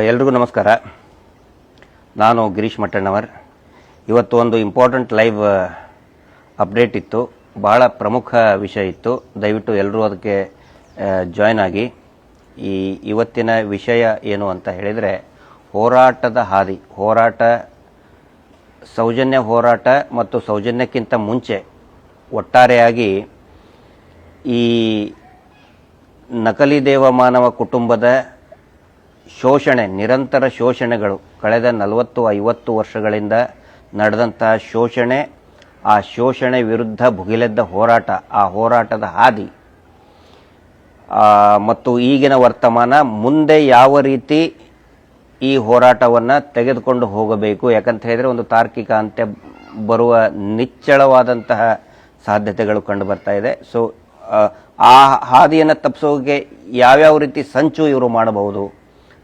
ಎಲ್ರಿಗೂ ನಮಸ್ಕಾರ. ನಾನು ಗಿರೀಶ್ ಮಟ್ಟಣ್ಣವರ್. ಇವತ್ತು ಒಂದು ಇಂಪಾರ್ಟೆಂಟ್ ಲೈವ್ ಅಪ್ಡೇಟ್ ಇತ್ತು, ಭಾಳ ಪ್ರಮುಖ ವಿಷಯ ಇತ್ತು. ದಯವಿಟ್ಟು ಎಲ್ಲರೂ ಅದಕ್ಕೆ ಜಾಯ್ನ್ ಆಗಿ. ಇವತ್ತಿನ ವಿಷಯ ಏನು ಅಂತ ಹೇಳಿದರೆ, ಹೋರಾಟದ ಹಾದಿ. ಸೌಜನ್ಯ ಹೋರಾಟ ಮತ್ತು ಸೌಜನ್ಯಕ್ಕಿಂತ ಮುಂಚೆ ಒಟ್ಟಾರೆಯಾಗಿ ಈ ನಕಲಿ ದೇವಮಾನವ ಕುಟುಂಬದ ಶೋಷಣೆ, ನಿರಂತರ ಶೋಷಣೆಗಳು, ಕಳೆದ 40-50 ವರ್ಷಗಳಿಂದ ನಡೆದಂತಹ ಶೋಷಣೆ, ಆ ಶೋಷಣೆ ವಿರುದ್ಧ ಭುಗಿಲೆದ್ದ ಹೋರಾಟ, ಆ ಹೋರಾಟದ ಹಾದಿ ಮತ್ತು ಈಗಿನ ವರ್ತಮಾನ, ಮುಂದೆ ಯಾವ ರೀತಿ ಈ ಹೋರಾಟವನ್ನು ತೆಗೆದುಕೊಂಡು ಹೋಗಬೇಕು. ಯಾಕಂತ ಹೇಳಿದರೆ ಒಂದು ತಾರ್ಕಿಕ ಅಂತ್ಯ ಬರುವ ನಿಚ್ಚಳವಾದಂತಹ ಸಾಧ್ಯತೆಗಳು ಕಂಡು ಬರ್ತಾ ಇದೆ. ಸೊ ಆ ಹಾದಿಯನ್ನು ತಪ್ಪಿಸೋಕೆ ಯಾವ್ಯಾವ ರೀತಿ ಸಂಚು ಇವರು ಮಾಡಬಹುದು,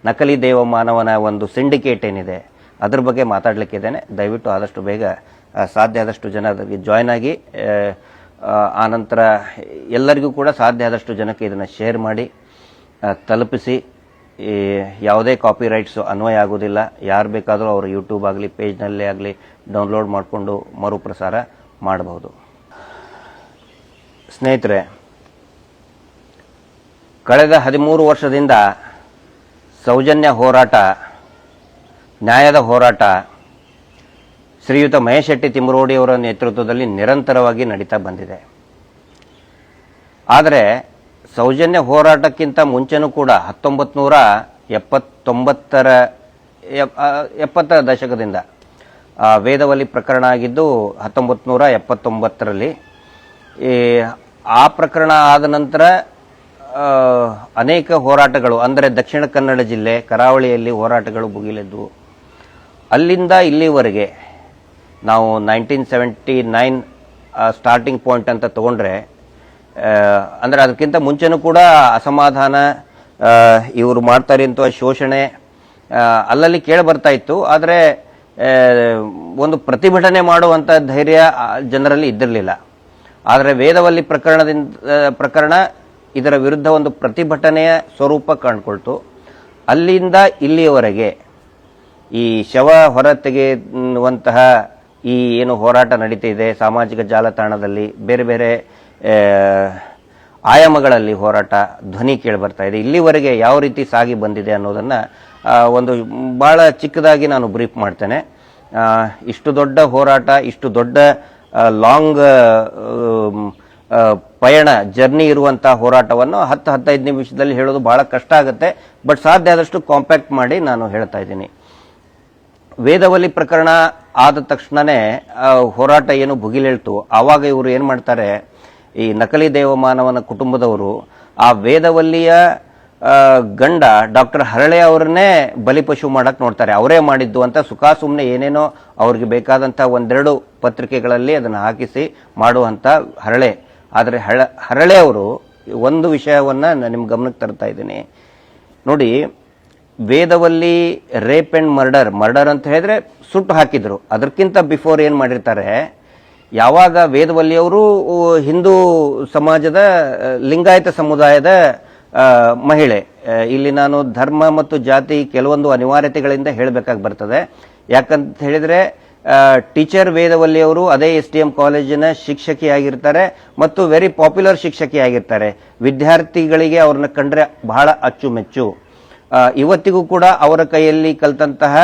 ನಕಲಿ ದೇವಮಾನವನ ಒಂದು ಸಿಂಡಿಕೇಟ್ ಏನಿದೆ ಅದ್ರ ಬಗ್ಗೆ ಮಾತಾಡಲಿಕ್ಕಿದ್ದೇನೆ. ದಯವಿಟ್ಟು ಆದಷ್ಟು ಬೇಗ ಸಾಧ್ಯ ಆದಷ್ಟು ಜನ ಅದಕ್ಕೆ ಜಾಯ್ನ್ ಆಗಿ, ಆನಂತರ ಎಲ್ಲರಿಗೂ ಕೂಡ ಸಾಧ್ಯ ಆದಷ್ಟು ಜನಕ್ಕೆ ಇದನ್ನು ಶೇರ್ ಮಾಡಿ ತಲುಪಿಸಿ. ಯಾವುದೇ ಕಾಪಿ ರೈಟ್ಸು ಅನ್ವಯ ಆಗೋದಿಲ್ಲ. ಯಾರು ಬೇಕಾದರೂ ಅವರು ಯೂಟ್ಯೂಬ್ ಆಗಲಿ ಪೇಜ್ನಲ್ಲೇ ಆಗಲಿ ಡೌನ್ಲೋಡ್ ಮಾಡಿಕೊಂಡು ಮರುಪ್ರಸಾರ ಮಾಡಬಹುದು. ಸ್ನೇಹಿತರೆ, ಕಳೆದ 13 ವರ್ಷದಿಂದ ಸೌಜನ್ಯ ಹೋರಾಟ, ನ್ಯಾಯದ ಹೋರಾಟ ಶ್ರೀಯುತ ಮಹೇಶ್ ಶೆಟ್ಟಿ ತಿಮರೋಡಿಯವರ ನೇತೃತ್ವದಲ್ಲಿ ನಿರಂತರವಾಗಿ ನಡೀತಾ ಬಂದಿದೆ. ಆದರೆ ಸೌಜನ್ಯ ಹೋರಾಟಕ್ಕಿಂತ ಮುಂಚೆನೂ ಕೂಡ 1970ರ ದಶಕದಿಂದ ವೇದವಲ್ಲಿ ಪ್ರಕರಣ ಆಗಿದ್ದು 1979ರಲ್ಲಿ. ಆ ಪ್ರಕರಣ ಆದ ನಂತರ ಅನೇಕ ಹೋರಾಟಗಳು, ಅಂದರೆ ದಕ್ಷಿಣ ಕನ್ನಡ ಜಿಲ್ಲೆ ಕರಾವಳಿಯಲ್ಲಿ ಹೋರಾಟಗಳು ಭುಗಿಲೆದ್ದು, ಅಲ್ಲಿಂದ ಇಲ್ಲಿವರೆಗೆ ನಾವು 1979 ಸ್ಟಾರ್ಟಿಂಗ್ ಪಾಯಿಂಟ್ ಅಂತ ತಗೊಂಡ್ರೆ, ಅಂದರೆ ಅದಕ್ಕಿಂತ ಮುಂಚೆನೂ ಕೂಡ ಅಸಮಾಧಾನ, ಇವರು ಮಾಡ್ತಾರೆ ಅಂತ ಶೋಷಣೆ ಅಲ್ಲಲ್ಲಿ ಕೇಳಿ ಬರ್ತಾ ಇತ್ತು. ಆದರೆ ಒಂದು ಪ್ರತಿಭಟನೆ ಮಾಡುವಂಥ ಧೈರ್ಯ ಜನರಲ್ಲಿ ಇದ್ದಿರಲಿಲ್ಲ. ಆದರೆ ವೇದವಲ್ಲಿ ಪ್ರಕರಣ ಇದರ ವಿರುದ್ಧ ಒಂದು ಪ್ರತಿಭಟನೆಯ ಸ್ವರೂಪ ಕಾಣ್ಕೊಳ್ತು. ಅಲ್ಲಿಂದ ಇಲ್ಲಿಯವರೆಗೆ ಈ ಶವ ಹೊರತೆಗೆಯುವಂತಹ ಈ ಏನು ಹೋರಾಟ ನಡೀತಿದೆ, ಸಾಮಾಜಿಕ ಜಾಲತಾಣದಲ್ಲಿ ಬೇರೆ ಬೇರೆ ಆಯಾಮಗಳಲ್ಲಿ ಹೋರಾಟ ಧ್ವನಿ ಕೇಳಿ ಬರ್ತಾ ಇದೆ. ಇಲ್ಲಿವರೆಗೆ ಯಾವ ರೀತಿ ಸಾಗಿ ಬಂದಿದೆ ಅನ್ನೋದನ್ನು ಒಂದು ಭಾಳ ಚಿಕ್ಕದಾಗಿ ನಾನು ಬ್ರೀಫ್ ಮಾಡ್ತೇನೆ. ಇಷ್ಟು ದೊಡ್ಡ ಹೋರಾಟ, ಇಷ್ಟು ದೊಡ್ಡ ಲಾಂಗ್ ಪಯಣ, ಜರ್ನಿ ಇರುವಂಥ ಹೋರಾಟವನ್ನು 10-15 ನಿಮಿಷದಲ್ಲಿ ಹೇಳೋದು ಬಹಳ ಕಷ್ಟ ಆಗುತ್ತೆ. ಬಟ್ ಸಾಧ್ಯ ಆದಷ್ಟು ಕಾಂಪ್ಯಾಕ್ಟ್ ಮಾಡಿ ನಾನು ಹೇಳ್ತಾ ಇದ್ದೀನಿ. ವೇದವಲ್ಲಿ ಪ್ರಕರಣ ಆದ ತಕ್ಷಣನೇ ಹೋರಾಟ ಏನು ಭುಗಿಲೇಳ್ತು, ಆವಾಗ ಇವರು ಏನು ಮಾಡ್ತಾರೆ, ಈ ನಕಲಿ ದೇವಮಾನವನ ಕುಟುಂಬದವರು ಆ ವೇದವಲ್ಲಿಯ ಗಂಡ ಡಾಕ್ಟರ್ ಹರಳೆ ಅವರನ್ನೇ ಬಲಿಪಶು ಮಾಡಕ್ಕೆ ನೋಡ್ತಾರೆ. ಅವರೇ ಮಾಡಿದ್ದು ಅಂತ ಸುಮ್ಮನೆ ಏನೇನೋ ಅವ್ರಿಗೆ ಬೇಕಾದಂಥ ಒಂದೆರಡು ಪತ್ರಿಕೆಗಳಲ್ಲಿ ಅದನ್ನು ಹಾಕಿಸಿ ಮಾಡುವಂಥ ಹರಳೆ. ಆದರೆ ಹರಳೆ ಅವರು ಒಂದು ವಿಷಯವನ್ನು ನಾನು ನಿಮ್ಮ ಗಮನಕ್ಕೆ ತರ್ತಾ ಇದ್ದೀನಿ ನೋಡಿ. ವೇದವಲ್ಲಿ ರೇಪ್ ಆ್ಯಂಡ್ ಮರ್ಡರ್ ಅಂತ ಹೇಳಿದ್ರೆ ಸುಟ್ಟು ಹಾಕಿದ್ರು. ಅದಕ್ಕಿಂತ ಬಿಫೋರ್ ಏನು ಮಾಡಿರ್ತಾರೆ, ಯಾವಾಗ ವೇದವಲ್ಲಿಯವರು ಹಿಂದೂ ಸಮಾಜದ ಲಿಂಗಾಯತ ಸಮುದಾಯದ ಮಹಿಳೆ, ಇಲ್ಲಿ ನಾನು ಧರ್ಮ ಮತ್ತು ಜಾತಿ ಕೆಲವೊಂದು ಅನಿವಾರ್ಯತೆಗಳಿಂದ ಹೇಳಬೇಕಾಗಿ ಬರ್ತದೆ. ಯಾಕಂತ ಹೇಳಿದರೆ ಟೀಚರ್ ವೇದವಲ್ಲಿಯವರು ಅದೇ STM ಕಾಲೇಜಿನ ಶಿಕ್ಷಕಿಯಾಗಿರ್ತಾರೆ ಮತ್ತು ವೆರಿ ಪಾಪ್ಯುಲರ್ ಶಿಕ್ಷಕಿಯಾಗಿರ್ತಾರೆ. ವಿದ್ಯಾರ್ಥಿಗಳಿಗೆ ಅವ್ರನ್ನ ಕಂಡ್ರೆ ಬಹಳ ಅಚ್ಚುಮೆಚ್ಚು. ಇವತ್ತಿಗೂ ಕೂಡ ಅವರ ಕೈಯಲ್ಲಿ ಕಲಿತಂತಹ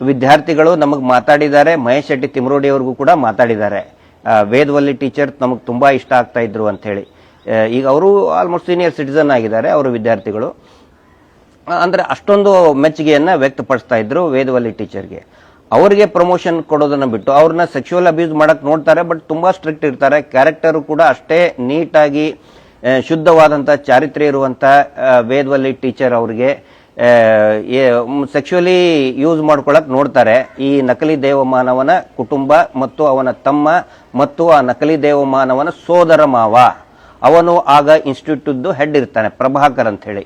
ವಿದ್ಯಾರ್ಥಿಗಳು ನಮಗೆ ಮಾತಾಡಿದ್ದಾರೆ. ಮಹೇಶ್ ಶೆಟ್ಟಿ ತಿಮರೋಡಿ ಅವ್ರಿಗೂ ಕೂಡ ಮಾತಾಡಿದ್ದಾರೆ, ವೇದವಲ್ಲಿ ಟೀಚರ್ ನಮಗೆ ತುಂಬ ಇಷ್ಟ ಆಗ್ತಾ ಇದ್ರು ಅಂಥೇಳಿ. ಈಗ ಅವರು ಆಲ್ಮೋಸ್ಟ್ ಸೀನಿಯರ್ ಸಿಟಿಸನ್ ಆಗಿದ್ದಾರೆ ಅವರ ವಿದ್ಯಾರ್ಥಿಗಳು. ಅಂದರೆ ಅಷ್ಟೊಂದು ಮೆಚ್ಚುಗೆಯನ್ನು ವ್ಯಕ್ತಪಡಿಸ್ತಾ ಇದ್ರು ವೇದವಲ್ಲಿ ಟೀಚರ್ಗೆ. ಅವರಿಗೆ ಪ್ರಮೋಷನ್ ಕೊಡೋದನ್ನು ಬಿಟ್ಟು ಅವ್ರನ್ನ ಸೆಕ್ಸುವಲ್ ಅಬ್ಯೂಸ್ ಮಾಡಕ್ಕೆ ನೋಡ್ತಾರೆ. ಬಟ್ ತುಂಬ ಸ್ಟ್ರಿಕ್ಟ್ ಇರ್ತಾರೆ. ಕ್ಯಾರೆಕ್ಟರು ಕೂಡ ಅಷ್ಟೇ ನೀಟಾಗಿ ಶುದ್ಧವಾದಂಥ ಚಾರಿತ್ರ್ಯ ಇರುವಂಥ ವೇದವಲ್ಲಿ ಟೀಚರ್ ಅವರಿಗೆ ಸೆಕ್ಸುವಲಿ ಯೂಸ್ ಮಾಡ್ಕೊಳಕ್ಕೆ ನೋಡ್ತಾರೆ. ಈ ನಕಲಿ ದೇವಮಾನವನ ಕುಟುಂಬ ಮತ್ತು ಅವನ ತಮ್ಮ ಮತ್ತು ಆ ನಕಲಿ ದೇವಮಾನವನ ಸೋದರ ಮಾವ, ಅವನು ಆಗ ಇನ್ಸ್ಟಿಟ್ಯೂಟ್ದು ಹೆಡ್ ಇರ್ತಾನೆ, ಪ್ರಭಾಕರ್ ಅಂತ ಹೇಳಿ.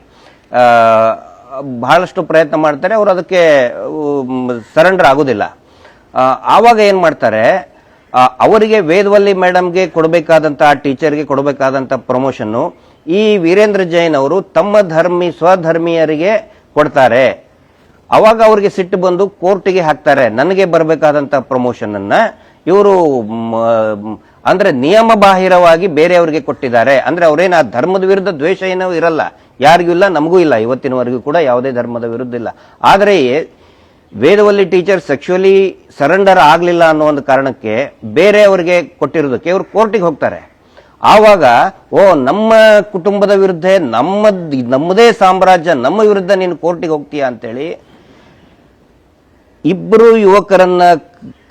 ಬಹಳಷ್ಟು ಪ್ರಯತ್ನ ಮಾಡ್ತಾರೆ, ಅವರು ಅದಕ್ಕೆ ಸರೆಂಡರ್ ಆಗೋದಿಲ್ಲ. ಆವಾಗ ಏನು ಮಾಡ್ತಾರೆ, ಅವರಿಗೆ ವೇದವಲ್ಲಿ ಮೇಡಮ್ಗೆ ಕೊಡಬೇಕಾದಂಥ, ಟೀಚರ್ಗೆ ಕೊಡಬೇಕಾದಂಥ ಪ್ರಮೋಷನ್ನು ಈ ವೀರೇಂದ್ರ ಜೈನ್ ಅವರು ತಮ್ಮ ಸ್ವಧರ್ಮೀಯರಿಗೆ ಕೊಡ್ತಾರೆ. ಅವಾಗ ಅವ್ರಿಗೆ ಸಿಟ್ಟು ಬಂದು ಕೋರ್ಟಿಗೆ ಹಾಕ್ತಾರೆ. ನನಗೆ ಬರಬೇಕಾದಂತ ಪ್ರಮೋಷನ್ ಅನ್ನ ಇವರು ಅಂದ್ರೆ ನಿಯಮ ಬಾಹಿರವಾಗಿ ಬೇರೆಯವರಿಗೆ ಕೊಟ್ಟಿದ್ದಾರೆ. ಅಂದ್ರೆ ಅವರೇನು ಆ ಧರ್ಮದ ವಿರುದ್ಧ ದ್ವೇಷ ಏನೋ ಇರಲ್ಲ, ಯಾರಿಗೂ ಇಲ್ಲ, ನಮಗೂ ಇಲ್ಲ, ಇವತ್ತಿನವರೆಗೂ ಕೂಡ ಯಾವುದೇ ಧರ್ಮದ ವಿರುದ್ಧ ಇಲ್ಲ. ಆದರೆ ವೇದವಲ್ಲಿ ಟೀಚರ್ ಸೆಕ್ಸುವಲಿ ಸರೆಂಡರ್ ಆಗಲಿಲ್ಲ ಅನ್ನೋ ಒಂದು ಕಾರಣಕ್ಕೆ ಬೇರೆಯವರಿಗೆ ಕೊಟ್ಟಿರೋದಕ್ಕೆ ಇವರು ಕೋರ್ಟಿಗೆ ಹೋಗ್ತಾರೆ. ಆವಾಗ ನಮ್ಮ ಕುಟುಂಬದ ವಿರುದ್ಧ ನಮ್ಮದೇ ಸಾಮ್ರಾಜ್ಯ, ನಮ್ಮ ವಿರುದ್ಧ ನೀನು ಕೋರ್ಟಿಗೆ ಹೋಗ್ತೀಯಾ ಅಂತೇಳಿ ಇಬ್ಬರು ಯುವಕರನ್ನ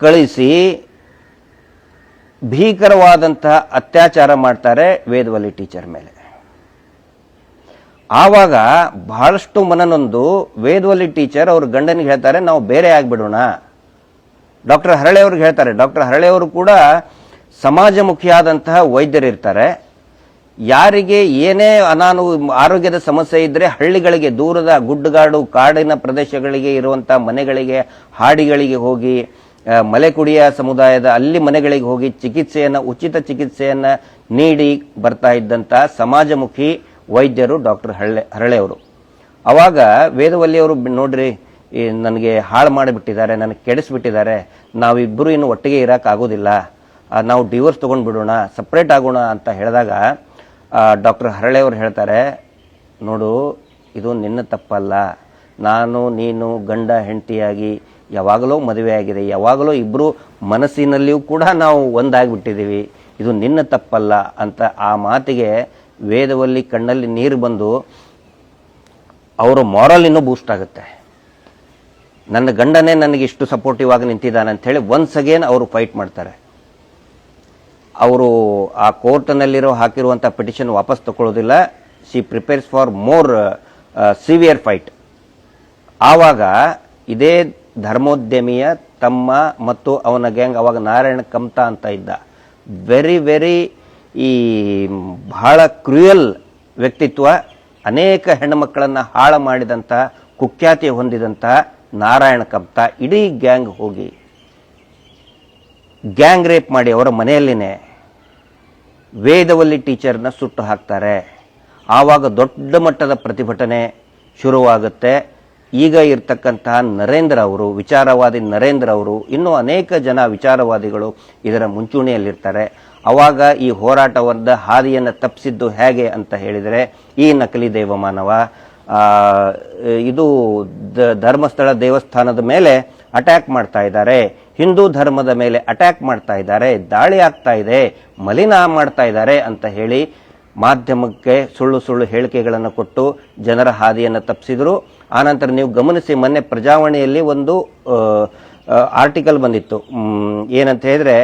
ಕಳಿಸಿ ಭೀಕರವಾದಂತಹ ಅತ್ಯಾಚಾರ ಮಾಡ್ತಾರೆ ವೇದವಲ್ಲಿ ಟೀಚರ್ ಮೇಲೆ. ಆವಾಗ ಬಹಳಷ್ಟು ಮನನೊಂದು ವೇದವಲ್ಲಿ ಟೀಚರ್ ಅವ್ರ ಗಂಡನಿಗೆ ಹೇಳ್ತಾರೆ, ನಾವು ಬೇರೆ ಆಗ್ಬಿಡೋಣ. ಡಾಕ್ಟರ್ ಹರಳೆ ಅವ್ರಿಗೆ ಹೇಳ್ತಾರೆ. ಡಾಕ್ಟರ್ ಹರಳೆ ಅವರು ಕೂಡ ಸಮಾಜಮುಖಿಯಾದಂತಹ ವೈದ್ಯರಿರ್ತಾರೆ. ಯಾರಿಗೆ ಏನೇ ಆರೋಗ್ಯದ ಸಮಸ್ಯೆ ಇದ್ರೆ ಹಳ್ಳಿಗಳಿಗೆ, ದೂರದ ಗುಡ್ಡಗಾಡು ಕಾಡಿನ ಪ್ರದೇಶಗಳಿಗೆ ಇರುವಂತಹ ಮನೆಗಳಿಗೆ, ಹಾಡಿಗಳಿಗೆ ಹೋಗಿ, ಮಲೆಕುಡಿಯ ಸಮುದಾಯದ ಅಲ್ಲಿ ಮನೆಗಳಿಗೆ ಹೋಗಿ ಉಚಿತ ಚಿಕಿತ್ಸೆಯನ್ನ ನೀಡಿ ಬರ್ತಾ ಇದ್ದಂತ ಸಮಾಜಮುಖಿ ವೈದ್ಯರು ಡಾಕ್ಟರ್ ಹರಳೆ ಅವರು. ಅವಾಗ ವೇದವಲ್ಲಿ ಅವರು, ನೋಡ್ರಿ ನನಗೆ ಹಾಳು ಮಾಡಿಬಿಟ್ಟಿದ್ದಾರೆ, ನನಗೆ ಕೆಡಿಸ್ಬಿಟ್ಟಿದ್ದಾರೆ, ನಾವಿಬ್ಬರು ಇನ್ನು ಒಟ್ಟಿಗೆ ಇರಕ್ ಆಗೋದಿಲ್ಲ, ನಾವು ಡಿವೋರ್ಸ್ ತಗೊಂಡ್ ಬಿಡೋಣ, ಸಪ್ರೇಟ್ ಆಗೋಣ ಅಂತ ಹೇಳಿದಾಗ ಡಾಕ್ಟರ್ ಹರಳೆ ಅವರು ಹೇಳ್ತಾರೆ, ನೋಡು ಇದು ನಿನ್ನ ತಪ್ಪಲ್ಲ, ನೀನು ಗಂಡ ಹೆಂಡತಿಯಾಗಿ ಯಾವಾಗಲೂ ಮದುವೆ ಆಗಿದೆ, ಯಾವಾಗಲೂ ಇಬ್ರು ಮನಸ್ಸಿನಲ್ಲಿಯೂ ಕೂಡ ನಾವು ಒಂದಾಗ್ಬಿಟ್ಟಿದ್ದೀವಿ, ಇದು ನಿನ್ನ ತಪ್ಪಲ್ಲ ಅಂತ ಆ ಮಾತಿಗೆ ವೇದವಲ್ಲಿ ಕಣ್ಣಲ್ಲಿ ನೀರು ಬಂದು ಅವರ ಮಾರಲ್ ಇನ್ನೂ ಬೂಸ್ಟ್ ಆಗುತ್ತೆ. ನನ್ನ ಗಂಡನೇ ನನಗೆ ಇಷ್ಟು ಸಪೋರ್ಟಿವ್ ಆಗಿ ನಿಂತಿದ್ದಾನೆ ಅಂತ ಹೇಳಿ ಒನ್ಸ್ ಅಗೇನ್ ಅವರು ಫೈಟ್ ಮಾಡ್ತಾರೆ. ಅವರು ಆ ಕೋರ್ಟ್ನಲ್ಲಿರೋ ಹಾಕಿರುವಂತಹ ಪಿಟಿಷನ್ ವಾಪಸ್ ತಗೊಳ್ಳೋದಿಲ್ಲ. She prepares for more severe fight. ಆವಾಗ ಇದೇ ಧರ್ಮೋದ್ಯಮಿಯ ತಮ್ಮ ಮತ್ತು ಅವನ ಗ್ಯಾಂಗ್, ಅವಾಗ ನಾರಾಯಣ ಕಮ್ತಾ ಅಂತ ಇದ್ದ, ವೆರಿ ಬಹಳ ಕ್ರೂಯಲ್ ವ್ಯಕ್ತಿತ್ವ, ಅನೇಕ ಹೆಣ್ಣುಮಕ್ಕಳನ್ನ ಹಾಳು ಮಾಡಿದಂತ, ಕುಖ್ಯಾತಿ ಹೊಂದಿದಂತ ನಾರಾಯಣ ಕಮ್ತಾ ಇಡೀ ಗ್ಯಾಂಗ್ ಹೋಗಿ ಗ್ಯಾಂಗ್ ರೇಪ್ ಮಾಡಿ ಅವರ ಮನೆಯಲ್ಲಿನೇ ವೇದವಲ್ಲಿ ಟೀಚರ್ನ ಸುಟ್ಟು ಹಾಕ್ತಾರೆ. ಆವಾಗ ದೊಡ್ಡ ಮಟ್ಟದ ಪ್ರತಿಭಟನೆ ಶುರುವಾಗುತ್ತೆ. ಈಗ ಇರ್ತಕ್ಕಂತಹ ನರೇಂದ್ರ ಅವರು, ವಿಚಾರವಾದಿ ನರೇಂದ್ರ ಅವರು, ಇನ್ನೂ ಅನೇಕ ಜನ ವಿಚಾರವಾದಿಗಳು ಇದರ ಮುಂಚೂಣಿಯಲ್ಲಿರ್ತಾರೆ. ಅವಾಗ ಈ ಹೋರಾಟವಾದ ಹಾದಿಯನ್ನು ತಪ್ಪಿಸಿದ್ದು ಹೇಗೆ ಅಂತ ಹೇಳಿದರೆ, ಈ ನಕಲಿ ದೇವಮಾನವ ಇದು ಧರ್ಮಸ್ಥಳ ದೇವಸ್ಥಾನದ ಮೇಲೆ ಅಟ್ಯಾಕ್ ಮಾಡ್ತಾ ಇದ್ದಾರೆ, ಹಿಂದೂ ಧರ್ಮದ ಮೇಲೆ ಅಟ್ಯಾಕ್ ಮಾಡ್ತಾ ಇದ್ದಾರೆ, ದಾಳಿ ಆಗ್ತಾ ಇದೆ, ಮಲಿನ ಮಾಡ್ತಾ ಇದ್ದಾರೆ ಅಂತ ಹೇಳಿ ಮಾಧ್ಯಮಕ್ಕೆ ಸುಳ್ಳು ಹೇಳಿಕೆಗಳನ್ನು ಕೊಟ್ಟು ಜನರ ಹಾದಿಯನ್ನು ತಪ್ಪಿಸಿದ್ರು. ಆನಂತರ ನೀವು ಗಮನಿಸಿ, ಮೊನ್ನೆ ಪ್ರಜಾವಾಣಿಯಲ್ಲಿ ಒಂದು ಆರ್ಟಿಕಲ್ ಬಂದಿತ್ತು. ಏನಂತ ಹೇಳಿದ್ರೆ,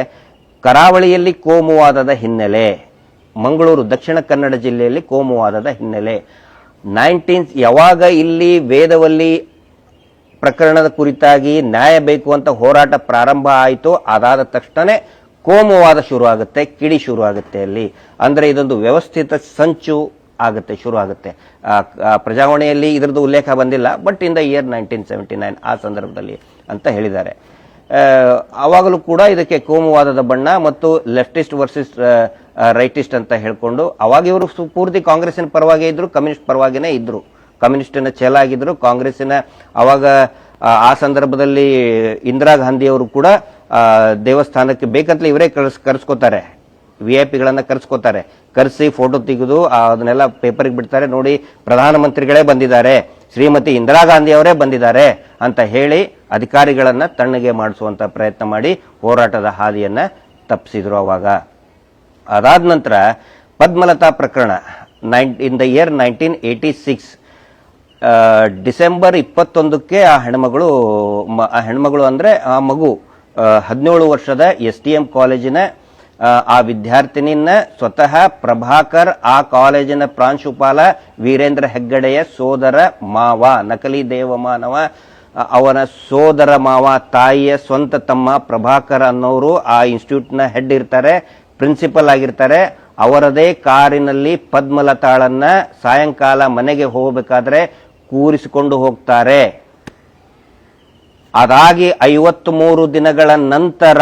ಕರಾವಳಿಯಲ್ಲಿ ಕೋಮುವಾದದ ಹಿನ್ನೆಲೆ, ಮಂಗಳೂರು ದಕ್ಷಿಣ ಕನ್ನಡ ಜಿಲ್ಲೆಯಲ್ಲಿ ಕೋಮುವಾದದ ಹಿನ್ನೆಲೆ. ಯಾವಾಗ ಇಲ್ಲಿ ವೇದವಲ್ಲಿ ಪ್ರಕರಣದ ಕುರಿತಾಗಿ ನ್ಯಾಯ ಬೇಕು ಅಂತ ಹೋರಾಟ ಪ್ರಾರಂಭ ಆಯಿತು, ಅದಾದ ತಕ್ಷಣ ಕೋಮುವಾದ ಶುರು ಆಗುತ್ತೆ, ಕಿಡಿ ಶುರು ಆಗುತ್ತೆ ಅಲ್ಲಿ. ಅಂದ್ರೆ ಇದೊಂದು ವ್ಯವಸ್ಥಿತ ಸಂಚು ಆಗುತ್ತೆ, ಶುರು ಆಗುತ್ತೆ. ಪ್ರಜಾವಾಣಿಯಲ್ಲಿ ಇದರದ್ದು ಉಲ್ಲೇಖ ಬಂದಿಲ್ಲ, ಬಟ್ ಇನ್ ದ ಇಯರ್ 1979 ಆ ಸಂದರ್ಭದಲ್ಲಿ ಅಂತ ಹೇಳಿದ್ದಾರೆ. ಆವಾಗಲೂ ಕೂಡ ಇದಕ್ಕೆ ಕೋಮುವಾದದ ಬಣ್ಣ ಮತ್ತು ಲೆಫ್ಟಿಸ್ಟ್ ವರ್ಸಸ್ ರೈಟಿಸ್ಟ್ ಅಂತ ಹೇಳ್ಕೊಂಡು, ಅವಾಗ ಇವರು ಪೂರ್ತಿ ಕಾಂಗ್ರೆಸ್ಸಿನ ಪರವಾಗಿ ಇದ್ರು, ಕಮ್ಯುನಿಸ್ಟ್ ಪರವಾಗಿನೇ ಇದ್ರು, ಕಮ್ಯುನಿಸ್ಟಿನ ಛಲ ಆಗಿದ್ರು. ಕಾಂಗ್ರೆಸ್ಸಿನ ಅವಾಗ ಆ ಸಂದರ್ಭದಲ್ಲಿ ಇಂದಿರಾ ಗಾಂಧಿ ಅವರು ಕೂಡ ದೇವಸ್ಥಾನಕ್ಕೆ ಬೇಕಂತಲೇ ಇವರೇ ಕರೆಸ್ಕೋತಾರೆ, VIP ಗಳನ್ನ ಕರೆಸ್ಕೋತಾರೆ, ಕರೆಸಿ ಫೋಟೋ ತೆಗೆದು ಅದನ್ನೆಲ್ಲ ಪೇಪರ್ಗೆ ಬಿಡ್ತಾರೆ. ನೋಡಿ, ಪ್ರಧಾನಮಂತ್ರಿಗಳೇ ಬಂದಿದ್ದಾರೆ, ಶ್ರೀಮತಿ ಇಂದಿರಾ ಗಾಂಧಿ ಅವರೇ ಬಂದಿದ್ದಾರೆ ಅಂತ ಹೇಳಿ ಅಧಿಕಾರಿಗಳನ್ನ ತಣ್ಣಗೆ ಮಾಡಿಸುವಂತ ಪ್ರಯತ್ನ ಮಾಡಿ ಹೋರಾಟದ ಹಾದಿಯನ್ನ ತಪ್ಪಿಸಿದ್ರು ಅವಾಗ. ಅದಾದ ನಂತರ ಪದ್ಮಲತಾ ಪ್ರಕರಣ ಇನ್ ದ ಇಯರ್ 1986 ಡಿಸೆಂಬರ್ 21ಕ್ಕೆ ಆ ಹೆಣ್ಮಗಳು ಅಂದ್ರೆ ಆ ಮಗು 17 ವರ್ಷದ STM ಕಾಲೇಜಿನ ಆ ವಿದ್ಯಾರ್ಥಿನಿಯನ್ನ ಸ್ವತಃ ಪ್ರಭಾಕರ್, ಆ ಕಾಲೇಜಿನ ಪ್ರಾಂಶುಪಾಲ ವೀರೇಂದ್ರ ಹೆಗ್ಗಡೆಯ ಸೋದರ ಮಾವ, ನಕಲಿ ದೇವಮಾನವ, ಅವನ ಸೋದರ ಮಾವ, ತಾಯಿಯ ಸ್ವಂತ ತಮ್ಮ ಪ್ರಭಾಕರ್ ಅನ್ನೋರು ಆ ಇನ್ಸ್ಟಿಟ್ಯೂಟ್ನ ಹೆಡ್ ಇರ್ತಾರೆ, ಪ್ರಿನ್ಸಿಪಲ್ ಆಗಿರ್ತಾರೆ. ಅವರದೇ ಕಾರಿನಲ್ಲಿ ಪದ್ಮಲತಾಳನ್ನ ಸಾಯಂಕಾಲ ಮನೆಗೆ ಹೋಗಬೇಕಾದ್ರೆ ಕೂರಿಸಿಕೊಂಡು ಹೋಗ್ತಾರೆ. ಅದಾಗಿ 53 ದಿನಗಳ ನಂತರ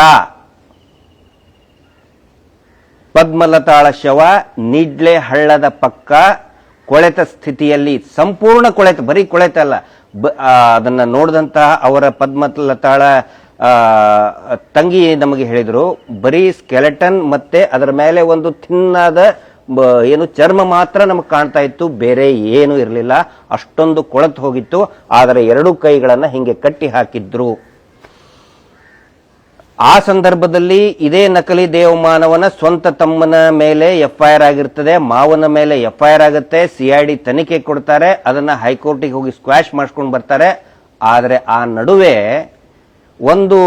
ಪದ್ಮಲತಾಳ ಶವ ನಿಡ್ಲೆ ಹಳ್ಳದ ಪಕ್ಕ ಕೊಳೆತ ಸ್ಥಿತಿಯಲ್ಲಿ, ಸಂಪೂರ್ಣ ಕೊಳೆತ, ಬರೀ ಕೊಳೆತ ಅಲ್ಲ, ಅದನ್ನ ನೋಡಿದಂತಹ ಅವರ ಪದ್ಮಲತಾಳ ತಂಗಿ ನಮಗೆ ಹೇಳಿದ್ರು, ಬರೀ ಸ್ಕೆಲೆಟನ್ ಮತ್ತೆ ಅದರ ಮೇಲೆ ಒಂದು ತಿನ್ನಾದ ಏನು ಚರ್ಮ ಮಾತ್ರ ನಮಗೆ ಕಾಣ್ತಾ ಇತ್ತು, ಬೇರೆ ಏನು ಇರಲಿಲ್ಲ. ಅಷ್ಟೊಂದು ಕೊಳತು ಹೋಗಿತ್ತು. ಆದರೆ 2 ಕೈಗಳನ್ನ ಹಿಂಗೆ ಕಟ್ಟಿ ಹಾಕಿದ್ರು. ಆ ಸಂದರ್ಭದಲ್ಲಿ ಇದೇ ನಕಲಿ ದೇವಮಾನವನ ಸ್ವಂತ ತಮ್ಮನ ಮೇಲೆ FIR ಆಗಿರ್ತದೆ, ಮಾವನ ಮೇಲೆ FIR ಆಗುತ್ತೆ. CID ತನಿಖೆ ಕೊಡ್ತಾರೆ, ಅದನ್ನ ಹೈಕೋರ್ಟಿಗೆ ಹೋಗಿ ಸ್ಕ್ವಾಶ್ ಮಾಡಿಸ್ಕೊಂಡು ಬರ್ತಾರೆ. ಆದರೆ ಆ ನಡುವೆ ಒಂದು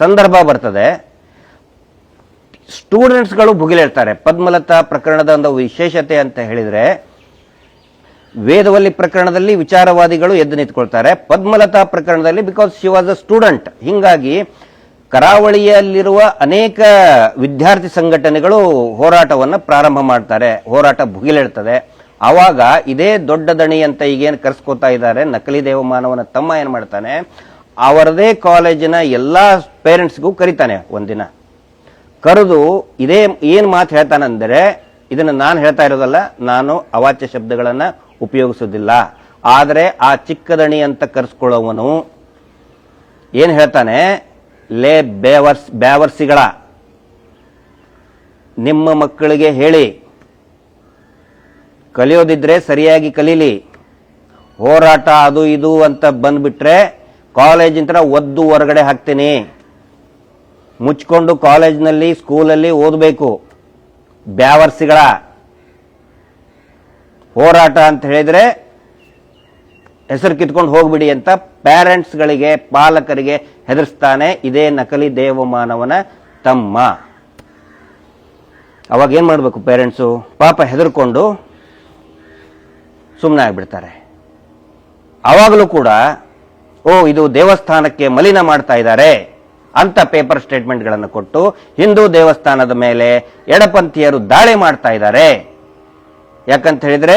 ಸಂದರ್ಭ ಬರ್ತದೆ, ಸ್ಟೂಡೆಂಟ್ಸ್ಗಳು ಭುಗಿಲೇಳ್ತಾರೆ. ಪದ್ಮಲತಾ ಪ್ರಕರಣದ ಒಂದು ವಿಶೇಷತೆ ಅಂತ ಹೇಳಿದ್ರೆ, ವೇದವಲ್ಲಿ ಪ್ರಕರಣದಲ್ಲಿ ವಿಚಾರವಾದಿಗಳು ಎದ್ದು ನಿಂತ್ಕೊಳ್ತಾರೆ, ಪದ್ಮಲತಾ ಪ್ರಕರಣದಲ್ಲಿ because she was a student. ಹಿಂಗಾಗಿ ಕರಾವಳಿಯಲ್ಲಿರುವ ಅನೇಕ ವಿದ್ಯಾರ್ಥಿ ಸಂಘಟನೆಗಳು ಹೋರಾಟವನ್ನು ಪ್ರಾರಂಭ ಮಾಡ್ತಾರೆ, ಹೋರಾಟ ಭುಗಿಲೇಳ್ತದೆ. ಆವಾಗ ಇದೇ ದೊಡ್ಡ ದಣಿ ಅಂತ ಈಗೇನು ಕರೆಸ್ಕೋತಾ ಇದ್ದಾರೆ ನಕಲಿ ದೇವಮಾನವನ ತಮ್ಮ ಏನ್ ಮಾಡ್ತಾನೆ, ಅವರದೇ ಕಾಲೇಜಿನ ಎಲ್ಲಾ ಪೇರೆಂಟ್ಸ್ಗೂ ಕರಿತಾನೆ. ಒಂದಿನ ಕರೆದು ಇದೇ ಏನ್ ಮಾತು ಹೇಳ್ತಾನಂದ್ರೆ, ಇದನ್ನ ನಾನು ಹೇಳ್ತಾ ಇರೋದಲ್ಲ, ನಾನು ಅವಾಚ್ಯ ಶಬ್ದಗಳನ್ನ ಉಪಯೋಗಿಸೋದಿಲ್ಲ, ಆದರೆ ಆ ಚಿಕ್ಕದಣಿ ಅಂತ ಕರೆಸ್ಕೊಳ್ಳೋವನು ಏನ್ ಹೇಳ್ತಾನೆ, ಲೇ ಬ್ಯಾವರ್ಸಿಗಳ, ನಿಮ್ಮ ಮಕ್ಕಳಿಗೆ ಹೇಳಿ, ಕಲಿಯೋದಿದ್ರೆ ಸರಿಯಾಗಿ ಕಲೀಲಿ, ಹೋರಾಟ ಅದು ಇದು ಅಂತ ಬಂದ್ಬಿಟ್ರೆ ಕಾಲೇಜಿಂದ ಒದ್ದು ಹೊರಗಡೆ ಹಾಕ್ತೀನಿ, ಮುಚ್ಕೊಂಡು ಕಾಲೇಜ್ನಲ್ಲಿ ಸ್ಕೂಲಲ್ಲಿ ಓದಬೇಕು, ಬ್ಯಾವರ್ಸಿಗಳ ಹೋರಾಟ ಅಂತ ಹೇಳಿದ್ರೆ ಹೆಸರು ಕಿತ್ಕೊಂಡು ಹೋಗ್ಬಿಡಿ ಅಂತ ಪ್ಯಾರೆಂಟ್ಸ್ಗಳಿಗೆ, ಪಾಲಕರಿಗೆ ಹೆದರ್ಸ್ತಾನೆ ಇದೇ ನಕಲಿ ದೇವಮಾನವನ ತಮ್ಮ. ಅವಾಗ ಏನ್ ಮಾಡ್ಬೇಕು ಪೇರೆಂಟ್ಸು? ಪಾಪ ಹೆದರ್ಕೊಂಡು ಸುಮ್ಮನೆ ಆಗ್ಬಿಡ್ತಾರೆ. ಅವಾಗಲೂ ಕೂಡ ಇದು ದೇವಸ್ಥಾನಕ್ಕೆ ಮಲಿನ ಮಾಡ್ತಾ ಇದ್ದಾರೆ ಅಂತ ಪೇಪರ್ ಸ್ಟೇಟ್ಮೆಂಟ್ಗಳನ್ನು ಕೊಟ್ಟು ಹಿಂದೂ ದೇವಸ್ಥಾನದ ಮೇಲೆ ಎಡಪಂಥೀಯರು ದಾಳಿ ಮಾಡ್ತಾ ಇದ್ದಾರೆ. ಯಾಕಂತ ಹೇಳಿದ್ರೆ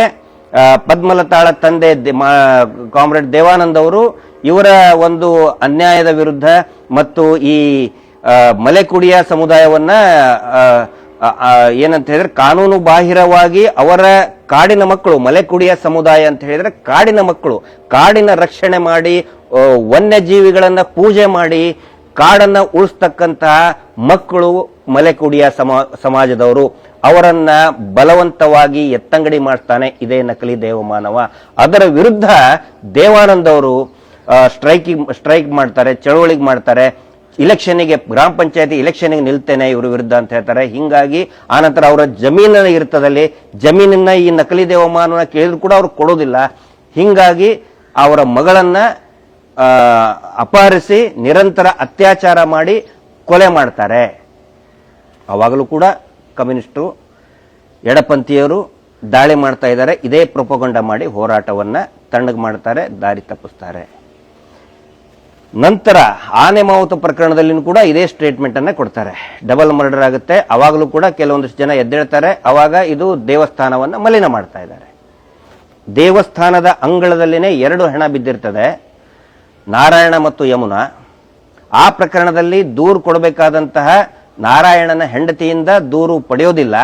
ಪದ್ಮಲತಾಳ ತಂದೆ ಕಾಮ್ರೇಡ್ ದೇವಾನಂದ್ ಅವರು ಇವರ ಒಂದು ಅನ್ಯಾಯದ ವಿರುದ್ಧ ಮತ್ತು ಈ ಮಲೆಕುಡಿಯ ಸಮುದಾಯವನ್ನ ಏನಂತ ಹೇಳಿದ್ರೆ ಕಾನೂನು ಬಾಹಿರವಾಗಿ ಅವರ ಕಾಡಿನ ಮಕ್ಕಳು, ಮಲೆಕುಡಿಯ ಸಮುದಾಯ ಅಂತ ಹೇಳಿದ್ರೆ ಕಾಡಿನ ಮಕ್ಕಳು, ಕಾಡಿನ ರಕ್ಷಣೆ ಮಾಡಿ ವನ್ಯಜೀವಿಗಳನ್ನ ಪೂಜೆ ಮಾಡಿ ಕಾಡನ್ನ ಉಳಿಸ್ತಕ್ಕಂತಹ ಮಕ್ಕಳು ಮಲೆಕುಡಿಯ ಸಮಾಜದವರು. ಅವರನ್ನ ಬಲವಂತವಾಗಿ ಎತ್ತಂಗಡಿ ಮಾಡ್ತಾನೆ ಇದೇ ನಕಲಿ ದೇವಮಾನವ. ಅದರ ವಿರುದ್ಧ ದೇವಾನಂದ್ ಅವರು ಸ್ಟ್ರೈಕ್ ಮಾಡ್ತಾರೆ, ಚಳವಳಿಗೆ ಮಾಡ್ತಾರೆ. ಇಲೆಕ್ಷನ್ಗೆ, ಗ್ರಾಮ ಪಂಚಾಯತಿ ಇಲೆಕ್ಷನ್ಗೆ ನಿಲ್ತೇನೆ ಇವ್ರ ವಿರುದ್ಧ ಅಂತ ಹೇಳ್ತಾರೆ. ಹಿಂಗಾಗಿ ಆನಂತರ ಅವರ ಜಮೀನ ಇರ್ತದಲ್ಲಿ ಜಮೀನನ್ನ ಈ ನಕಲಿ ದೇವಮಾನವನ್ನ ಕೇಳಿದ್ರು ಕೂಡ ಅವ್ರು ಕೊಡೋದಿಲ್ಲ. ಹಿಂಗಾಗಿ ಅವರ ಮಗಳನ್ನ ಅಪಹರಿಸಿ ನಿರಂತರ ಅತ್ಯಾಚಾರ ಮಾಡಿ ಕೊಲೆ ಮಾಡ್ತಾರೆ. ಅವಾಗಲೂ ಕೂಡ ಕಮ್ಯುನಿಸ್ಟರು, ಎಡಪಂಥೀಯರು ದಾಳಿ ಮಾಡ್ತಾ ಇದ್ದಾರೆ. ಇದೇ ಪ್ರೊಪಗಂಡ ಮಾಡಿ ಹೋರಾಟವನ್ನ ತಣ್ಣಗೆ ಮಾಡ್ತಾರೆ, ದಾರಿ ತಪ್ಪಿಸ್ತಾರೆ. ನಂತರ ಆನೆ ಮಾವುತ ಪ್ರಕರಣದಲ್ಲಿ ಕೂಡ ಇದೇ ಸ್ಟೇಟ್ಮೆಂಟ್ ಅನ್ನ ಕೊಡ್ತಾರೆ. ಡಬಲ್ ಮರ್ಡರ್ ಆಗುತ್ತೆ. ಅವಾಗಲೂ ಕೂಡ ಕೆಲವೊಂದಿಷ್ಟು ಜನ ಎದ್ದೇಳ್ತಾರೆ. ಅವಾಗ ಇದು ದೇವಸ್ಥಾನವನ್ನ ಮಲಿನ ಮಾಡ್ತಾ ಇದ್ದಾರೆ. ದೇವಸ್ಥಾನದ ಅಂಗಳದಲ್ಲಿನೇ 2 ಹೆಣ ಬಿದ್ದಿರ್ತದೆ, ನಾರಾಯಣ ಮತ್ತು ಯಮುನಾ. ಆ ಪ್ರಕರಣದಲ್ಲಿ ದೂರು ಕೊಡಬೇಕಾದಂತಹ ನಾರಾಯಣನ ಹೆಂಡತಿಯಿಂದ ದೂರು ಪಡೆಯೋದಿಲ್ಲ.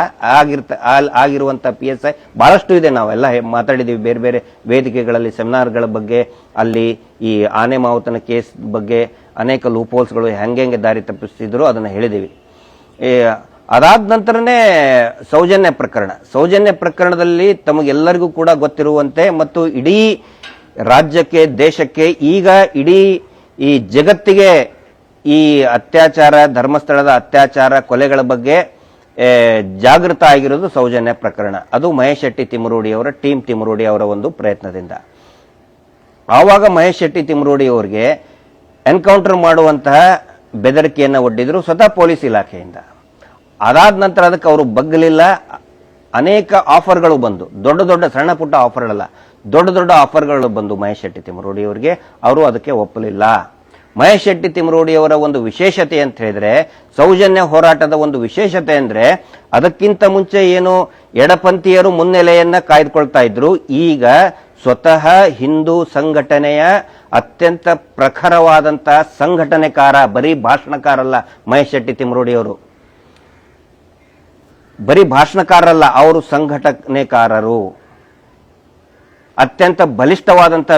ಆಗಿರುವಂತಹ PSI ಬಹಳಷ್ಟು ಇದೆ, ನಾವೆಲ್ಲ ಮಾತಾಡಿದೀವಿ ಬೇರೆ ಬೇರೆ ವೇದಿಕೆಗಳಲ್ಲಿ, ಸೆಮಿನಾರ್ಗಳ ಬಗ್ಗೆ. ಅಲ್ಲಿ ಈ ಆನೆ ಮಾವುತನ ಕೇಸ್ ಬಗ್ಗೆ ಅನೇಕ ಲೂಪೋಲ್ಸ್ಗಳು ಹೆಂಗೆ ದಾರಿ ತಪ್ಪಿಸ್ತಿದ್ರು ಅದನ್ನು ಹೇಳಿದೀವಿ. ಅದಾದ ನಂತರನೇ ಸೌಜನ್ಯ ಪ್ರಕರಣದಲ್ಲಿ ತಮಗೆಲ್ಲರಿಗೂ ಕೂಡ ಗೊತ್ತಿರುವಂತೆ ಮತ್ತು ಇಡೀ ರಾಜ್ಯಕ್ಕೆ, ದೇಶಕ್ಕೆ, ಈಗ ಇಡೀ ಈ ಜಗತ್ತಿಗೆ ಈ ಅತ್ಯಾಚಾರ, ಧರ್ಮಸ್ಥಳದ ಅತ್ಯಾಚಾರ, ಕೊಲೆಗಳ ಬಗ್ಗೆ ಜಾಗೃತ ಆಗಿರೋದು ಸೌಜನ್ಯ ಪ್ರಕರಣ. ಅದು ಮಹೇಶ್ ಶೆಟ್ಟಿ ತಿಮರೋಡಿ ಅವರ ಟೀಮ್ ತಿಮರೋಡಿ ಅವರ ಒಂದು ಪ್ರಯತ್ನದಿಂದ. ಆವಾಗ ಮಹೇಶ್ ಶೆಟ್ಟಿ ತಿಮರೋಡಿ ಅವರಿಗೆ ಎನ್ಕೌಂಟರ್ ಮಾಡುವಂತಹ ಬೆದರಿಕೆಯನ್ನು ಒಡ್ಡಿದ್ರು ಸ್ವತಃ ಪೊಲೀಸ್ ಇಲಾಖೆಯಿಂದ. ಅದಾದ ನಂತರ ಅದಕ್ಕೆ ಅವರು ಬಗ್ಗಲಿಲ್ಲ. ಅನೇಕ ಆಫರ್ಗಳು ಬಂದು, ದೊಡ್ಡ ಸಣ್ಣ ಪುಟ್ಟ ಆಫರ್ಗಳಲ್ಲ, ದೊಡ್ಡ ಆಫರ್ಗಳು ಬಂದು ಮಹೇಶ್ ಶೆಟ್ಟಿ ತಿಮರೋಡಿ ಅವರಿಗೆ. ಅವರು ಅದಕ್ಕೆ ಒಪ್ಪಲಿಲ್ಲ. ಮಹೇಶ್ ಶೆಟ್ಟಿ ತಿಮರೋಡಿ ಅವರ ಒಂದು ವಿಶೇಷತೆ ಅಂತ ಹೇಳಿದ್ರೆ, ಸೌಜನ್ಯ ಹೋರಾಟದ ಒಂದು ವಿಶೇಷತೆ ಅಂದ್ರೆ, ಅದಕ್ಕಿಂತ ಮುಂಚೆ ಏನು ಎಡಪಂಥೀಯರು ಮುನ್ನೆಲೆಯನ್ನ ಕಾಯ್ದುಕೊಳ್ತಾ ಇದ್ರು, ಈಗ ಸ್ವತಃ ಹಿಂದೂ ಸಂಘಟನೆಯ ಅತ್ಯಂತ ಪ್ರಖರವಾದಂತಹ ಸಂಘಟನೆಕಾರ, ಬರೀ ಭಾಷಣಕಾರಲ್ಲ ಮಹೇಶ್ ಶೆಟ್ಟಿ ತಿಮರೋಡಿ ಅವರು. ಬರೀ ಭಾಷಣಕಾರರಲ್ಲ, ಅವರು ಸಂಘಟನೆಕಾರರು. ಅತ್ಯಂತ ಬಲಿಷ್ಠವಾದಂತಹ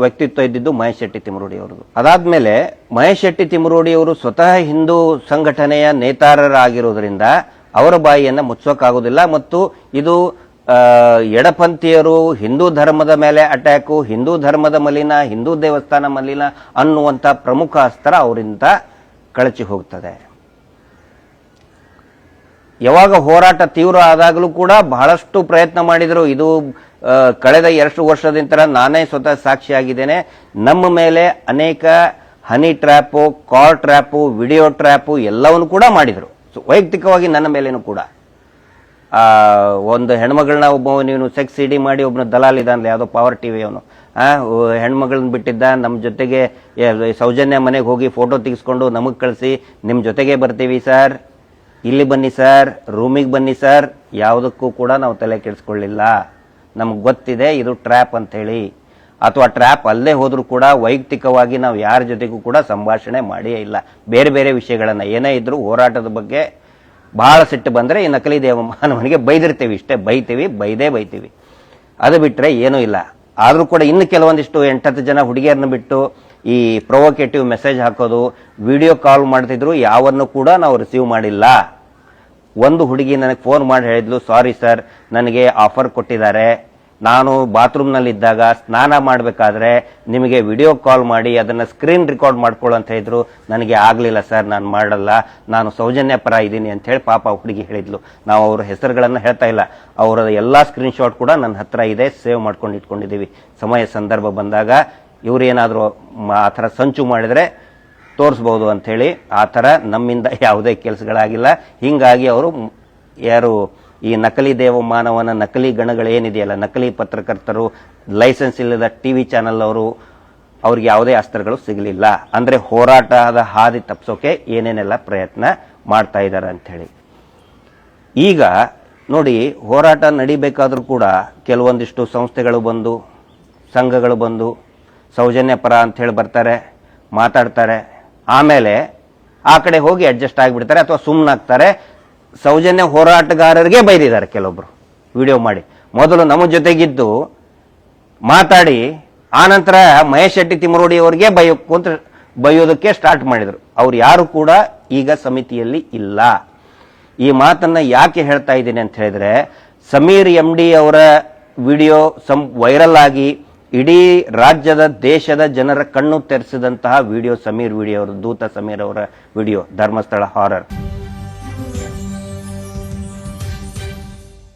ವ್ಯಕ್ತಿತ್ವ ಇದ್ದಿದ್ದು ಮಹೇಶ್ ಶೆಟ್ಟಿ ತಿಮರೋಡಿ ಅವರದು. ಅದಾದ್ಮೇಲೆ ಮಹೇಶ್ ಶೆಟ್ಟಿ ತಿಮರೋಡಿ ಅವರು ಸ್ವತಃ ಹಿಂದೂ ಸಂಘಟನೆಯ ನೇತಾರರಾಗಿರೋದ್ರಿಂದ ಅವರ ಬಾಯಿಯನ್ನ ಮುಚ್ಚೋಕ್ಕಾಗೋದಿಲ್ಲ. ಮತ್ತು ಇದು ಎಡಪಂಥೀಯರು, ಹಿಂದೂ ಧರ್ಮದ ಮೇಲೆ ಅಟ್ಯಾಕು, ಹಿಂದೂ ಧರ್ಮದ ಮಲಿನ, ಹಿಂದೂ ದೇವಸ್ಥಾನ ಮಲಿನ ಅನ್ನುವಂಥ ಪ್ರಮುಖ ಅಸ್ತ್ರ ಅವರಿಂದ ಕಳಚಿ ಹೋಗ್ತದೆ. ಯಾವಾಗ ಹೋರಾಟ ತೀವ್ರ ಆದಾಗಲೂ ಕೂಡ ಬಹಳಷ್ಟು ಪ್ರಯತ್ನ ಮಾಡಿದರು. ಇದು ಕಳೆದ 2 ವರ್ಷದಿಂದ ನಾನೇ ಸ್ವತಃ ಸಾಕ್ಷಿಯಾಗಿದ್ದೇನೆ. ನಮ್ಮ ಮೇಲೆ ಅನೇಕ ಹನಿ ಟ್ರ್ಯಾಪು, ಕಾಲ್ ಟ್ರ್ಯಾಪು, ವಿಡಿಯೋ ಟ್ರ್ಯಾಪು ಎಲ್ಲವನ್ನು ಕೂಡ ಮಾಡಿದರು. ವೈಯಕ್ತಿಕವಾಗಿ ನನ್ನ ಮೇಲೇನು ಕೂಡ ಒಂದು ಹೆಣ್ಮಗಳನ್ನ ನೀನು ಸೆಕ್ಸ್ ಸಿಡಿ ಮಾಡಿ ಒಬ್ಬನ ದಲಾಲ್ ಇದ್ದಾನಲ್ಲ, ಯಾವುದೋ ಪವರ್ ಟಿವಿ ಅವನು ಹೆಣ್ಮಗಳನ್ನ ಬಿಟ್ಟಿದ್ದ, ನಮ್ಮ ಜೊತೆಗೆ ಸೌಜನ್ಯ ಮನೆಗೆ ಹೋಗಿ ಫೋಟೋ ತೆಗೆಸ್ಕೊಂಡು ನಮಗೆ ಕಳಿಸಿ ನಿಮ್ಮ ಜೊತೆಗೆ ಬರ್ತೀವಿ ಸರ್, ಇಲ್ಲಿ ಬನ್ನಿ ಸರ್, ರೂಮಿಗೆ ಬನ್ನಿ ಸರ್, ಯಾವುದಕ್ಕೂ ಕೂಡ ನಾವು ತಲೆ ಕೆಡಿಸ್ಕೊಳ್ಳಿಲ್ಲ. ನಮ್ಗೆ ಗೊತ್ತಿದೆ ಇದು ಟ್ರ್ಯಾಪ್ ಅಂತ ಹೇಳಿ. ಅಥವಾ ಟ್ರ್ಯಾಪ್ ಅಲ್ಲೇ ಹೋದ್ರೂ ಕೂಡ ವೈಯಕ್ತಿಕವಾಗಿ ನಾವು ಯಾರ ಜೊತೆಗೂ ಕೂಡ ಸಂಭಾಷಣೆ ಮಾಡಿಯೇ ಇಲ್ಲ. ಬೇರೆ ಬೇರೆ ವಿಷಯಗಳನ್ನ ಏನೇ ಇದ್ರು ಹೋರಾಟದ ಬಗ್ಗೆ ಬಹಳ ಸಿಟ್ಟು ಬಂದರೆ ಈ ನಕಲಿ ದೇವಮಾನವನಿಗೆ ಬೈದಿರ್ತೀವಿ, ಇಷ್ಟೇ ಬೈತೀವಿ, ಬೈತೀವಿ. ಅದು ಬಿಟ್ಟರೆ ಏನೂ ಇಲ್ಲ. ಆದರೂ ಕೂಡ ಇನ್ನು ಕೆಲವೊಂದಿಷ್ಟು 8-10 ಜನ ಹುಡುಗಿಯರನ್ನ ಬಿಟ್ಟು ಈ ಪ್ರೊವೊಕೇಟಿವ್ ಮೆಸೇಜ್ ಹಾಕೋದು, ವಿಡಿಯೋ ಕಾಲ್ ಮಾಡ್ತಿದ್ರು, ಯಾವನ್ನು ಕೂಡ ನಾವು ರಿಸೀವ್ ಮಾಡಿಲ್ಲ. ಒಂದು ಹುಡುಗಿ ನನಗೆ ಫೋನ್ ಮಾಡಿ ಹೇಳಿದ್ಲು, ಸಾರಿ ಸರ್, ನನಗೆ ಆಫರ್ ಕೊಟ್ಟಿದ್ದಾರೆ, ನಾನು ಬಾತ್ರೂಮ್ನಲ್ಲಿದ್ದಾಗ ಸ್ನಾನ ಮಾಡಬೇಕಾದ್ರೆ ನಿಮಗೆ ವಿಡಿಯೋ ಕಾಲ್ ಮಾಡಿ ಅದನ್ನು ಸ್ಕ್ರೀನ್ ರೆಕಾರ್ಡ್ ಮಾಡ್ಕೊಳ್ಳೋ ಅಂತ ಹೇಳಿದ್ರು. ನನಗೆ ಆಗಲಿಲ್ಲ ಸರ್, ನಾನು ಮಾಡಲ್ಲ, ನಾನು ಸೌಜನ್ಯ ಪರ ಇದ್ದೀನಿ ಅಂತ ಹೇಳಿ ಪಾಪ ಹುಡುಗಿ ಹೇಳಿದ್ಲು. ನಾವು ಅವ್ರ ಹೆಸರುಗಳನ್ನು ಹೇಳ್ತಾ ಇಲ್ಲ, ಅವರ ಎಲ್ಲ ಸ್ಕ್ರೀನ್ ಶಾಟ್ ಕೂಡ ನನ್ನ ಹತ್ರ ಇದೆ, ಸೇವ್ ಮಾಡ್ಕೊಂಡು ಇಟ್ಕೊಂಡಿದ್ದೀವಿ. ಸಮಯ ಸಂದರ್ಭ ಬಂದಾಗ ಇವರೇನಾದರೂ ಆ ಥರ ಸಂಚು ಮಾಡಿದರೆ ತೋರಿಸ್ಬೋದು ಅಂಥೇಳಿ. ಆ ಥರ ನಮ್ಮಿಂದ ಯಾವುದೇ ಕೆಲಸಗಳಾಗಿಲ್ಲ. ಹೀಗಾಗಿ ಅವರು ಯಾರು ಈ ನಕಲಿ ದೇವಮಾನವನ ನಕಲಿ ಗಣಗಳೇನಿದೆಯಲ್ಲ, ನಕಲಿ ಪತ್ರಕರ್ತರು, ಲೈಸೆನ್ಸ್ ಇಲ್ಲದ ಟಿವಿ ಚಾನಲ್ ಅವರು, ಅವ್ರಿಗೆ ಯಾವುದೇ ಅಸ್ತ್ರಗಳು ಸಿಗಲಿಲ್ಲ. ಅಂದರೆ ಹೋರಾಟದ ಹಾದಿ ತಪ್ಪಿಸೋಕೆ ಏನೇನೆಲ್ಲ ಪ್ರಯತ್ನ ಮಾಡ್ತಾ ಇದ್ದಾರೆ ಅಂಥೇಳಿ. ಈಗ ನೋಡಿ, ಹೋರಾಟ ನಡಿಬೇಕಾದ್ರೂ ಕೂಡ ಕೆಲವೊಂದಿಷ್ಟು ಸಂಸ್ಥೆಗಳು ಬಂದು, ಸಂಘಗಳು ಬಂದು ಸೌಜನ್ಯ ಪರ ಅಂಥೇಳಿ ಬರ್ತಾರೆ, ಮಾತಾಡ್ತಾರೆ. ಆಮೇಲೆ ಆ ಕಡೆ ಹೋಗಿ ಅಡ್ಜಸ್ಟ್ ಆಗಿಬಿಡ್ತಾರೆ ಅಥವಾ ಸುಮ್ಮನಾಗ್ತಾರೆ. ಸೌಜನ್ಯ ಹೋರಾಟಗಾರರಿಗೆ ಬೈದಿದ್ದಾರೆ ಕೆಲವೊಬ್ರು ವಿಡಿಯೋ ಮಾಡಿ. ಮೊದಲು ನಮ್ಮ ಜೊತೆಗಿದ್ದು ಮಾತಾಡಿ ಆನಂತರ ಮಹೇಶ್ ಶೆಟ್ಟಿ ತಿಮರೋಡಿ ಅವರಿಗೆ ಬೈಯೋದಕ್ಕೆ ಸ್ಟಾರ್ಟ್ ಮಾಡಿದರು. ಅವ್ರು ಯಾರು ಕೂಡ ಈಗ ಸಮಿತಿಯಲ್ಲಿ ಇಲ್ಲ. ಈ ಮಾತನ್ನ ಯಾಕೆ ಹೇಳ್ತಾ ಇದ್ದೀನಿ ಅಂತ ಹೇಳಿದ್ರೆ, ಸಮೀರ್ MD ಅವರ ವಿಡಿಯೋ ವೈರಲ್ ಆಗಿ ಇಡೀ ರಾಜ್ಯದ ದೇಶದ ಜನರ ಕಣ್ಣು ತೆರೆಸಿದಂತಹ ವಿಡಿಯೋ ಸಮೀರ್ ವಿಡಿಯೋ ಅವರು, ದೂತ ಸಮೀರ್ ಅವರ ವಿಡಿಯೋ, ಧರ್ಮಸ್ಥಳ ಹಾರರ್.